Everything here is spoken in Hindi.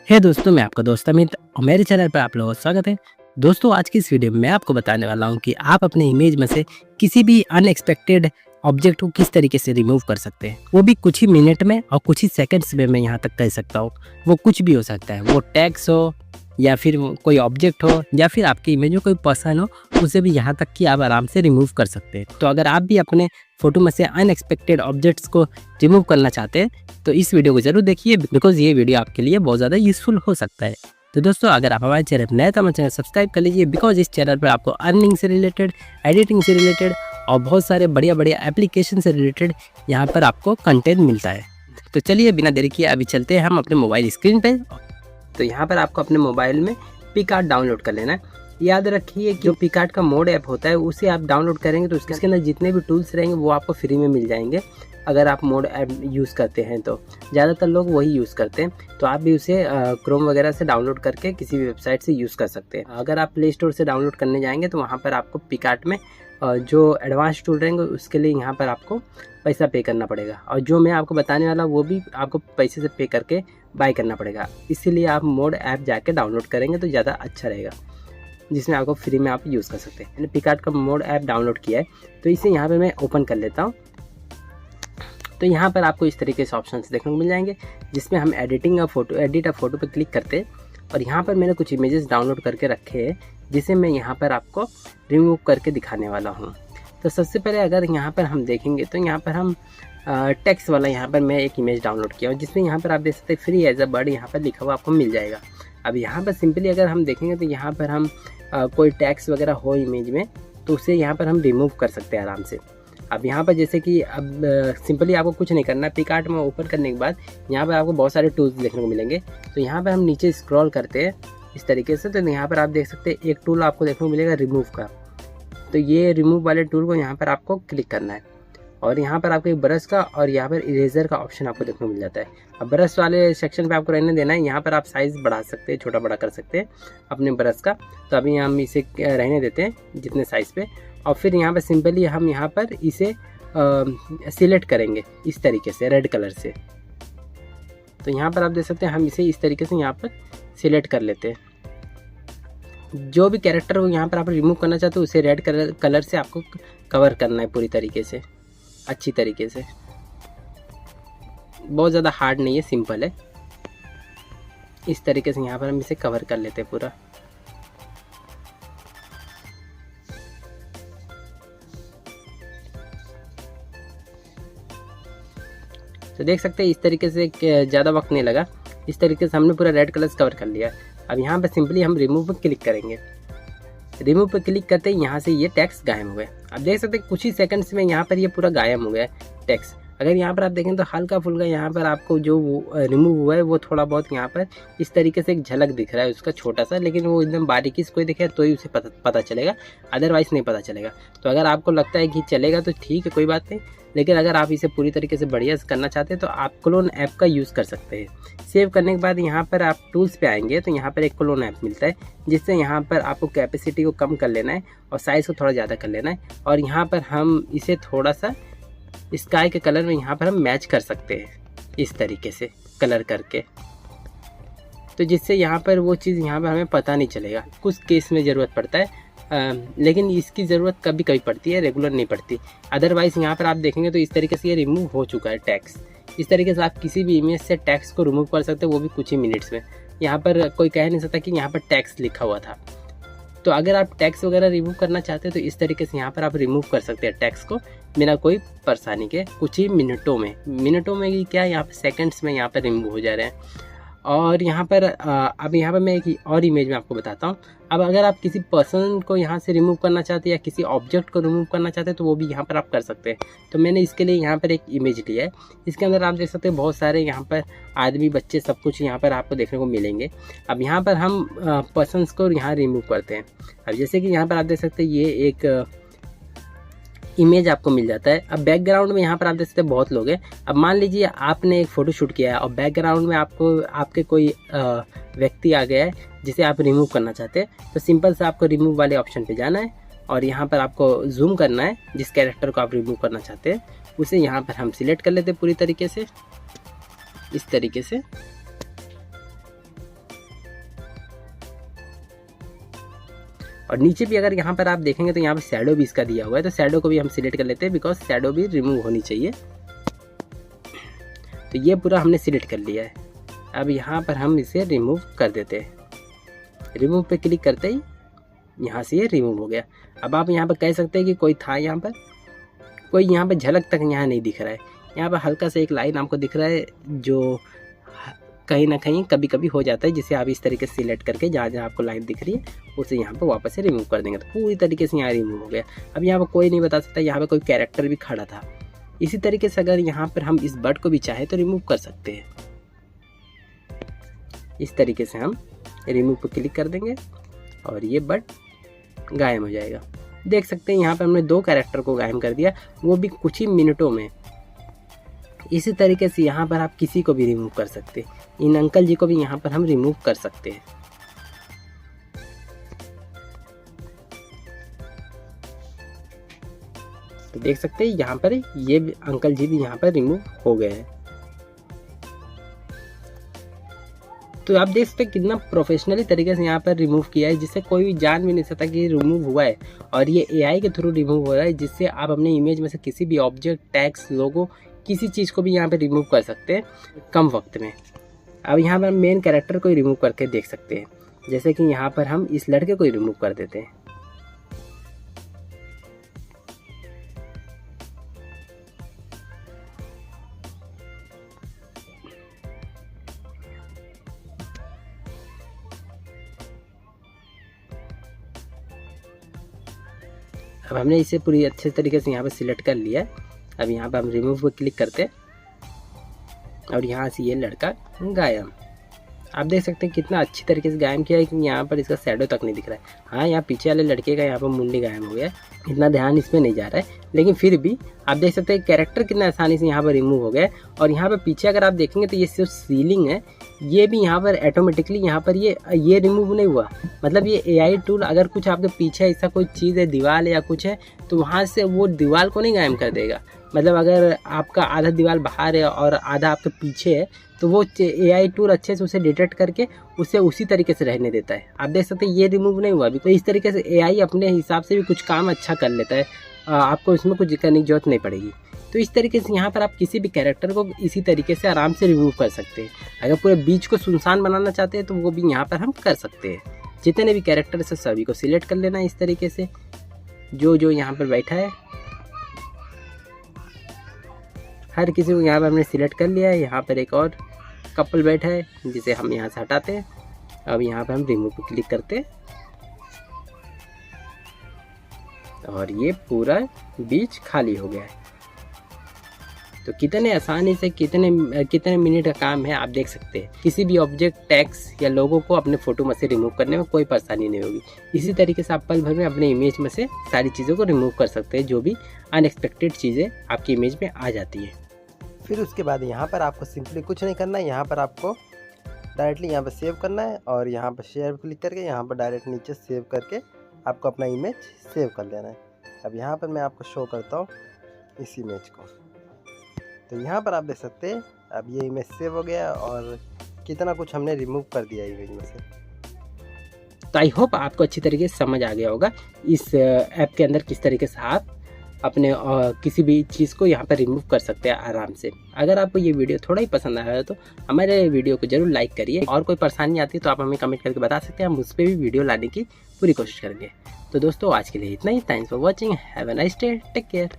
हे दोस्तों, मैं आपका दोस्त अमित और मेरे चैनल पर आप लोगों का स्वागत है। दोस्तों, आज की इस वीडियो में मैं आपको बताने वाला हूं कि आप अपने इमेज में से किसी भी अनएक्सपेक्टेड ऑब्जेक्ट को किस तरीके से रिमूव कर सकते हैं, वो भी कुछ ही मिनट में और कुछ ही सेकंड्स में। मैं यहाँ तक कह सकता हूँ वो कुछ भी हो सकता है, वो टेक्स्ट हो या फिर वो कोई ऑब्जेक्ट हो या फिर आपकी इमेज में कोई पर्सन हो, उसे भी यहाँ तक कि आप आराम से रिमूव कर सकते हैं। तो अगर आप भी अपने फोटो में से अनएक्सपेक्टेड ऑब्जेक्ट्स को रिमूव करना चाहते हैं तो इस वीडियो को जरूर देखिए, बिकॉज ये वीडियो आपके लिए बहुत ज़्यादा यूजफुल हो सकता है। तो दोस्तों, अगर आप हमारे चैनल पर नए तो हमारे चैनल सब्सक्राइब कर लीजिए, बिकॉज इस चैनल पर आपको अर्निंग से रिलेटेड, एडिटिंग से रिलेटेड और बहुत सारे बढ़िया बढ़िया एप्लीकेशन से रिलेटेड यहाँ पर आपको कंटेंट मिलता है। तो चलिए बिना देरी किए अभी चलते हैं हम अपने मोबाइल स्क्रीन पे। तो यहाँ पर आपको अपने मोबाइल में पिकआर्ट डाउनलोड कर लेना है। याद रखिए कि जो पिकआर्ट का मोड ऐप होता है उसे आप डाउनलोड करेंगे तो उसके अंदर जितने भी टूल्स रहेंगे वो आपको फ्री में मिल जाएंगे। अगर आप मोड ऐप यूज़ करते हैं तो ज़्यादातर लोग वही यूज़ करते हैं, तो आप भी उसे क्रोम वगैरह से डाउनलोड करके किसी भी वेबसाइट से यूज़ कर सकते हैं। अगर आप प्ले स्टोर से डाउनलोड करने जाएंगे तो वहाँ पर आपको पिकआर्ट में जो एडवांस टूल रहेंगे उसके लिए यहाँ पर आपको पैसा पे करना पड़ेगा, और जो मैं आपको बताने वाला वो भी आपको पैसे से पे करके बाय करना पड़ेगा। इसीलिए आप मोड ऐप जाके डाउनलोड करेंगे तो ज़्यादा अच्छा रहेगा, जिसमें आपको फ्री में आप यूज़ कर सकते हैं। मैंने पिकआर्ट का मोड ऐप डाउनलोड किया है, तो इसे यहाँ पे मैं ओपन कर लेता हूँ। तो यहाँ पर आपको इस तरीके से ऑप्शंस देखने को मिल जाएंगे, जिसमें हम एडिट अ फोटो पर क्लिक करते हैं। और यहाँ पर मैंने कुछ इमेजेस डाउनलोड करके रखे हैं, जिसे मैं यहाँ पर आपको रिमूव करके दिखाने वाला हूँ। तो सबसे पहले अगर यहाँ पर हम देखेंगे तो यहाँ पर हम टेक्स्ट वाला यहाँ पर मैं एक इमेज डाउनलोड किया हूँ, जिसमें यहाँ पर आप देख सकते हैं फ्री एज अ बर्ड यहाँ पर लिखा हुआ आपको मिल जाएगा। अब यहाँ पर सिंपली अगर हम देखेंगे तो यहाँ पर हम कोई टैक्स वगैरह हो इमेज में तो उसे यहाँ पर हम रिमूव कर सकते हैं आराम से। अब यहाँ पर जैसे कि अब सिंपली आपको कुछ नहीं करना है। पिकआर्ट में ओपन करने के बाद यहाँ पर आपको बहुत सारे टूल्स देखने को मिलेंगे। तो यहाँ पर हम नीचे स्क्रॉल करते हैं इस तरीके से, तो यहाँ पर आप देख सकते हैं एक टूल आपको देखने को मिलेगा रिमूव का। तो ये रिमूव वाले टूल को यहाँ पर आपको क्लिक करना है, और यहाँ पर आपको एक ब्रश का और यहाँ पर इरेजर का ऑप्शन आपको देखने को मिल जाता है। अब ब्रश वाले सेक्शन पे आपको रहने देना है। यहाँ पर आप साइज़ बढ़ा सकते हैं, छोटा बड़ा कर सकते हैं अपने ब्रश का। तो अभी हम इसे रहने देते हैं जितने साइज़ पे, और फिर यहाँ पर सिंपली हम यहाँ पर इसे सिलेक्ट करेंगे इस तरीके से रेड कलर से। तो यहाँ पर आप देख सकते हैं हम इसे इस तरीके से यहाँ पर सिलेक्ट कर लेते हैं। जो भी कैरेक्टर हो यहाँ पर आप रिमूव करना चाहते हो उसे रेड कलर से आपको कवर करना है पूरी तरीके से, अच्छी तरीके से। बहुत ज़्यादा हार्ड नहीं है, सिंपल है। इस तरीके से यहाँ पर हम इसे कवर कर लेते हैं पूरा। तो देख सकते हैं इस तरीके से ज़्यादा वक्त नहीं लगा। इस तरीके से हमने पूरा रेड कलर से कवर कर लिया। अब यहाँ पर सिंपली हम रिमूव पर क्लिक करेंगे। रिमूव पर क्लिक करते ही यहाँ से ये टेक्स्ट गायब हो गया। अब देख सकते हैं कुछ ही सेकंड्स में यहाँ पर ये पूरा गायब हो गया टेक्स्ट। अगर यहाँ पर आप देखें तो हल्का फुल्का यहाँ पर आपको जो रिमूव हुआ है वो थोड़ा बहुत यहाँ पर इस तरीके से एक झलक दिख रहा है उसका छोटा सा, लेकिन वो एकदम बारीकी से कोई दिखे तो ही उसे पता चलेगा, अदरवाइज़ नहीं पता चलेगा। तो अगर आपको लगता है कि चलेगा तो ठीक है, कोई बात नहीं। लेकिन अगर आप इसे पूरी तरीके से बढ़िया से करना चाहते हैं तो आप क्लोन ऐप का यूज़ कर सकते हैं। सेव करने के बाद यहाँ पर आप टूल्स पे आएंगे तो यहाँ पर एक क्लोन ऐप मिलता है, जिससे यहाँ पर आपको कैपेसिटी को कम कर लेना है और साइज़ को थोड़ा ज़्यादा कर लेना है। और यहाँ पर हम इसे थोड़ा सा स्काई के कलर में यहाँ पर हम मैच कर सकते हैं इस तरीके से कलर करके, तो जिससे यहाँ पर वो चीज़ यहाँ पर हमें पता नहीं चलेगा। कुछ केस में ज़रूरत पड़ता है, लेकिन इसकी ज़रूरत कभी कभी पड़ती है, रेगुलर नहीं पड़ती। अदरवाइज़ यहाँ पर आप देखेंगे तो इस तरीके से ये रिमूव हो चुका है टैक्स। इस तरीके से आप किसी भी इमेज से टैक्स को रिमूव कर सकते हैं, वो भी कुछ ही मिनट्स में। यहाँ पर कोई कह नहीं सकता कि यहाँ पर टैक्स लिखा हुआ था। तो अगर आप टैक्स वगैरह रिमूव करना चाहते हैं तो इस तरीके से यहाँ पर आप रिमूव कर सकते हैं टैक्स को बिना कोई परेशानी के, कुछ ही मिनटों में ही क्या, यहाँ पर सेकंड्स में यहाँ पर रिमूव हो जा रहे हैं। और यहाँ पर अब यहाँ पर मैं एक और इमेज में आपको बताता हूँ। अब अगर आप किसी पर्सन को यहाँ से रिमूव करना चाहते हैं या किसी ऑब्जेक्ट को रिमूव करना चाहते हैं तो वो भी यहाँ पर आप कर सकते हैं। तो मैंने इसके लिए यहाँ पर एक इमेज लिया है। इसके अंदर आप देख सकते हैं बहुत सारे यहाँ पर आदमी, बच्चे, सब कुछ यहाँ पर आपको देखने को मिलेंगे। अब यहाँ पर हम पर्सन्स को यहाँ रिमूव करते हैं। अब जैसे कि यहाँ पर आप देख सकते हैं ये एक इमेज आपको मिल जाता है। अब बैकग्राउंड में यहाँ पर आप देख सकते हैं बहुत लोग हैं। अब मान लीजिए आपने एक फ़ोटो शूट किया है और बैकग्राउंड में आपके कोई व्यक्ति आ गया है जिसे आप रिमूव करना चाहते हैं। तो सिंपल से आपको रिमूव वाले ऑप्शन पे जाना है और यहाँ पर आपको जूम करना है। जिस कैरेक्टर को आप रिमूव करना चाहते हैं उसे यहाँ पर हम सिलेक्ट कर लेते हैं पूरी तरीके से, इस तरीके से। और नीचे भी अगर यहाँ पर आप देखेंगे तो यहाँ पर शैडो भी इसका दिया हुआ है, तो शैडो को भी हम सिलेक्ट कर लेते हैं बिकॉज शैडो भी रिमूव होनी चाहिए। तो ये पूरा हमने सिलेक्ट कर लिया है। अब यहाँ पर हम इसे रिमूव कर देते हैं। रिमूव पे क्लिक करते ही यहाँ से ये रिमूव हो गया। अब आप यहाँ पर कह सकते हैं कि कोई था यहाँ पर, कोई यहाँ पर झलक तक यहाँ नहीं दिख रहा है। यहाँ पर हल्का सा एक लाइन आपको दिख रहा है जो कहीं ना कहीं कभी कभी हो जाता है, जिसे आप इस तरीके से सिलेक्ट करके जहाँ जहाँ आपको लाइन दिख रही है उसे यहाँ पर वापस से रिमूव कर देंगे तो पूरी तरीके से यहाँ रिमूव हो गया। अब यहाँ पर कोई नहीं बता सकता यहाँ पर कोई कैरेक्टर भी खड़ा था। इसी तरीके से अगर यहाँ पर हम इस बर्ड को भी चाहे तो रिमूव कर सकते हैं। इस तरीके से हम रिमूव पर क्लिक कर देंगे और ये बर्ड गायब हो जाएगा। देख सकते हैं यहाँ पर हमने 2 कैरेक्टर को गायब कर दिया, वो भी कुछ ही मिनटों में। इसी तरीके से यहाँ पर आप किसी को भी रिमूव कर सकते हैं। इन अंकल जी को भी यहाँ पर हम रिमूव कर सकते हैं। तो देख सकते हैं यहाँ पर ये अंकल जी भी यहाँ पर रिमूव हो गए हैं। तो आप देख सकते हैं कितना प्रोफेशनली तरीके से यहाँ पर रिमूव किया है, जिससे कोई भी जान भी नहीं सकता कि रिमूव हुआ है। और ये एआई के थ्रू रिमूव हो रहा है, जिससे आप अपने इमेज में से किसी भी ऑब्जेक्ट, टैग्स, लोगो, किसी चीज़ को भी यहाँ पे रिमूव कर सकते हैं कम वक्त में। अब यहाँ पर मेन कैरेक्टर को रिमूव करके देख सकते हैं, जैसे कि यहाँ पर हम इस लड़के को रिमूव कर देते हैं। अब हमने इसे पूरी अच्छे तरीके से यहाँ पर सिलेक्ट कर लिया है। अब यहाँ पर हम रिमूव पर क्लिक करते हैं और यहाँ से ये लड़का गायब। आप देख सकते हैं कितना अच्छी तरीके से गायब किया है कि यहाँ पर इसका शैडो तक नहीं दिख रहा है। हाँ, यहाँ पीछे वाले लड़के का यहाँ पर मुंडी गायब हो गया है, इतना ध्यान इसमें नहीं जा रहा है, लेकिन फिर भी आप देख सकते हैं कैरेक्टर कितना आसानी से यहाँ पर रिमूव हो गया है। और यहाँ पर पीछे अगर आप देखेंगे तो ये सिर्फ सीलिंग है, ये भी यहाँ पर ऑटोमेटिकली यहाँ पर ये रिमूव नहीं हुआ। मतलब ये एआई टूल अगर कुछ आपके पीछे ऐसा कोई चीज़ है, दीवार या कुछ है, तो वहाँ से वो दीवार को नहीं गायब कर देगा। मतलब अगर आपका आधा दीवार बाहर है और आधा आपके पीछे है, तो वो एआई टूल अच्छे से उसे डिटेक्ट करके उसे उसी तरीके से रहने देता है। आप देख सकते हैं ये रिमूव नहीं हुआ अभी। तो इस तरीके से एआई अपने हिसाब से भी कुछ काम अच्छा कर लेता है, आपको इसमें कुछ करने की जरूरत नहीं पड़ेगी। तो इस तरीके से यहाँ पर आप किसी भी कैरेक्टर को इसी तरीके से आराम से रिमूव कर सकते हैं। अगर पूरे बीच को सुनसान बनाना चाहते हैं तो वो भी यहाँ पर हम कर सकते हैं। जितने भी कैरेक्टर है सभी को सिलेक्ट कर लेना है इस तरीके से, जो यहाँ पर बैठा है हर किसी को यहाँ पर हमने सिलेक्ट कर लिया है। यहाँ पर एक और कपल बैठा है जिसे हम यहाँ से हटाते हैं। अब यहाँ पर हम रिमूव पर क्लिक करते हैं और ये पूरा बीच खाली हो गया है। तो कितने आसानी से कितने मिनट का काम है आप देख सकते हैं। किसी भी ऑब्जेक्ट, टैग्स या लोगों को अपने फोटो में से रिमूव करने में कोई परेशानी नहीं होगी। इसी तरीके से आप पल भर में अपने इमेज में से सारी चीज़ों को रिमूव कर सकते हैं, जो भी अनएक्सपेक्टेड चीज़ें आपकी इमेज में आ जाती है। फिर उसके बाद यहाँ पर आपको सिंपली कुछ नहीं करना है, यहाँ पर आपको डायरेक्टली यहाँ पर सेव करना है और यहाँ पर शेयर क्लिक करके यहाँ पर डायरेक्ट नीचे सेव करके आपको अपना इमेज सेव कर लेना है। अब यहाँ पर मैं आपको शो करता हूँ इस इमेज को। तो यहाँ पर आप देख सकते हैं अब ये इमेज सेव हो गया और कितना कुछ हमने रिमूव कर दिया इमेज में से। तो आई होप आपको अच्छी तरीके से समझ आ गया होगा इस ऐप के अंदर किस तरीके से आप अपने किसी भी चीज़ को यहाँ पर रिमूव कर सकते हैं आराम से। अगर आपको ये वीडियो थोड़ा ही पसंद आया हो तो हमारे वीडियो को जरूर लाइक करिए, और कोई परेशानी आती है तो आप हमें कमेंट करके बता सकते हैं, हम उस पर भी वीडियो लाने की पूरी कोशिश करेंगे। तो दोस्तों आज के लिए इतना ही। Thanks for watching, have a nice day, take care.